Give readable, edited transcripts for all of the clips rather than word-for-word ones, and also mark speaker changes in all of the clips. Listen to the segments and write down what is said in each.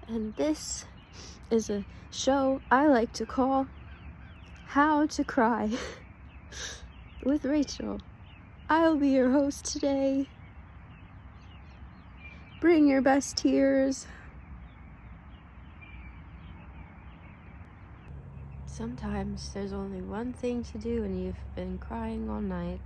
Speaker 1: and this is a show I like to call How to Cry with Rachel. I'll be your host today. Bring your best tears. Sometimes there's only one thing to do and you've been crying all night.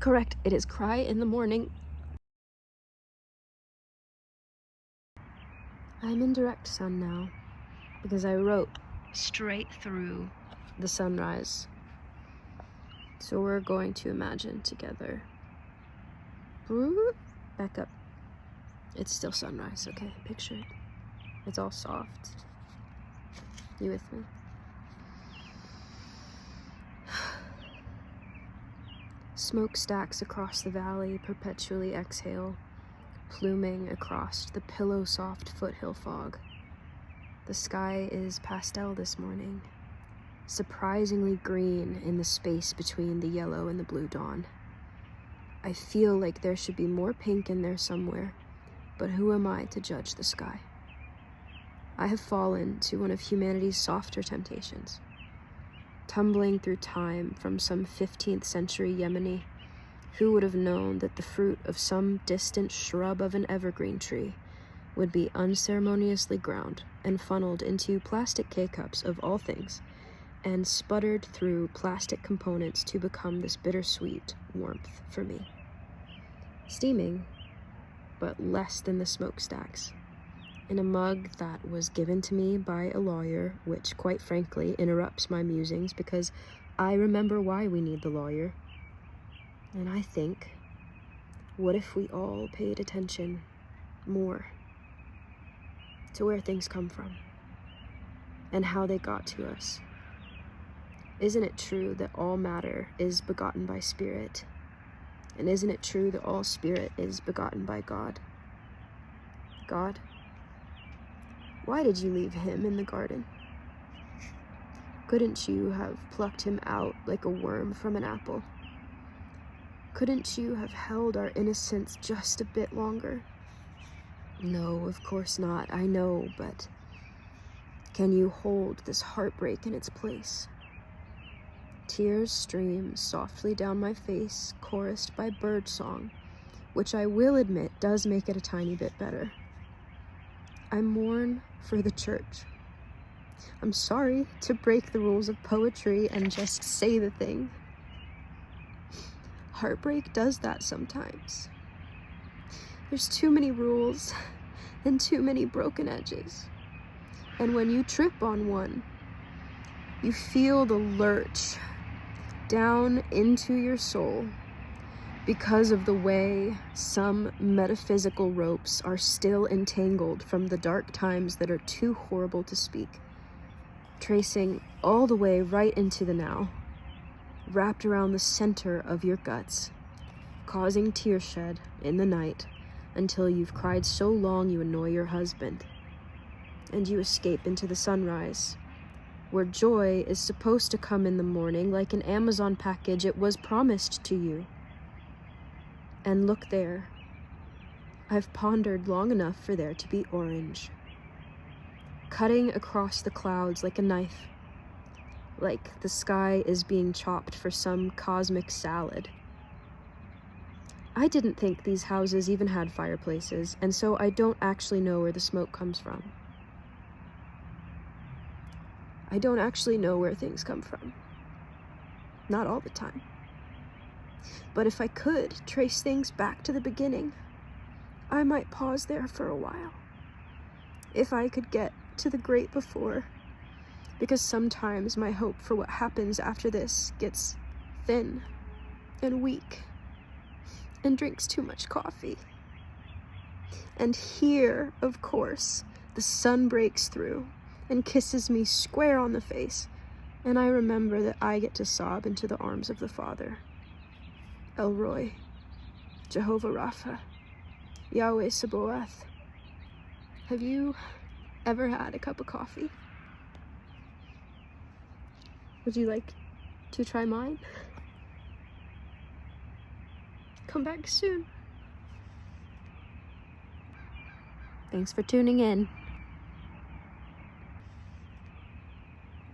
Speaker 1: Correct, it is cry in the morning. I'm in direct sun now because I wrote straight through the sunrise. So we're going to imagine together. Back up. It's still sunrise, okay? Picture it. It's all soft. You with me? Smokestacks across the valley perpetually exhale, pluming across the pillow-soft foothill fog. The sky is pastel this morning, surprisingly green in the space between the yellow and the blue dawn. I feel like there should be more pink in there somewhere, but who am I to judge the sky? I have fallen to one of humanity's softer temptations. Tumbling through time from some 15th century Yemeni, who would have known that the fruit of some distant shrub of an evergreen tree would be unceremoniously ground and funneled into plastic K-cups of all things, and sputtered through plastic components to become this bittersweet warmth for me. Steaming, but less than the smokestacks, in a mug that was given to me by a lawyer, which quite frankly interrupts my musings because I remember why we need the lawyer. And I think, what if we all paid attention more to where things come from and how they got to us? Isn't it true that all matter is begotten by spirit? And isn't it true that all spirit is begotten by God? God? Why did you leave him in the garden? Couldn't you have plucked him out like a worm from an apple? Couldn't you have held our innocence just a bit longer? No, of course not, I know, but can you hold this heartbreak in its place? Tears stream softly down my face, chorused by birdsong, which I will admit does make it a tiny bit better. I mourn for the church. I'm sorry to break the rules of poetry and just say the thing. Heartbreak does that sometimes. There's too many rules and too many broken edges. And when you trip on one, you feel the lurch down into your soul because of the way some metaphysical ropes are still entangled from the dark times that are too horrible to speak, tracing all the way right into the now, wrapped around the center of your guts, causing tear shed in the night until you've cried so long you annoy your husband, and you escape into the sunrise, where joy is supposed to come in the morning like an Amazon package it was promised to you. And look there, I've pondered long enough for there to be orange, cutting across the clouds like a knife, like the sky is being chopped for some cosmic salad. I didn't think these houses even had fireplaces, and so I don't actually know where the smoke comes from. I don't actually know where things come from. Not all the time. But if I could trace things back to the beginning, I might pause there for a while. If I could get to the great before, because sometimes my hope for what happens after this gets thin and weak and drinks too much coffee. And here, of course, the sun breaks through and kisses me square on the face, and I remember that I get to sob into the arms of the Father. El Roi, Jehovah Rapha, Yahweh Sabaoth. Have you ever had a cup of coffee. Would you like to try mine? Come back soon. Thanks for tuning in.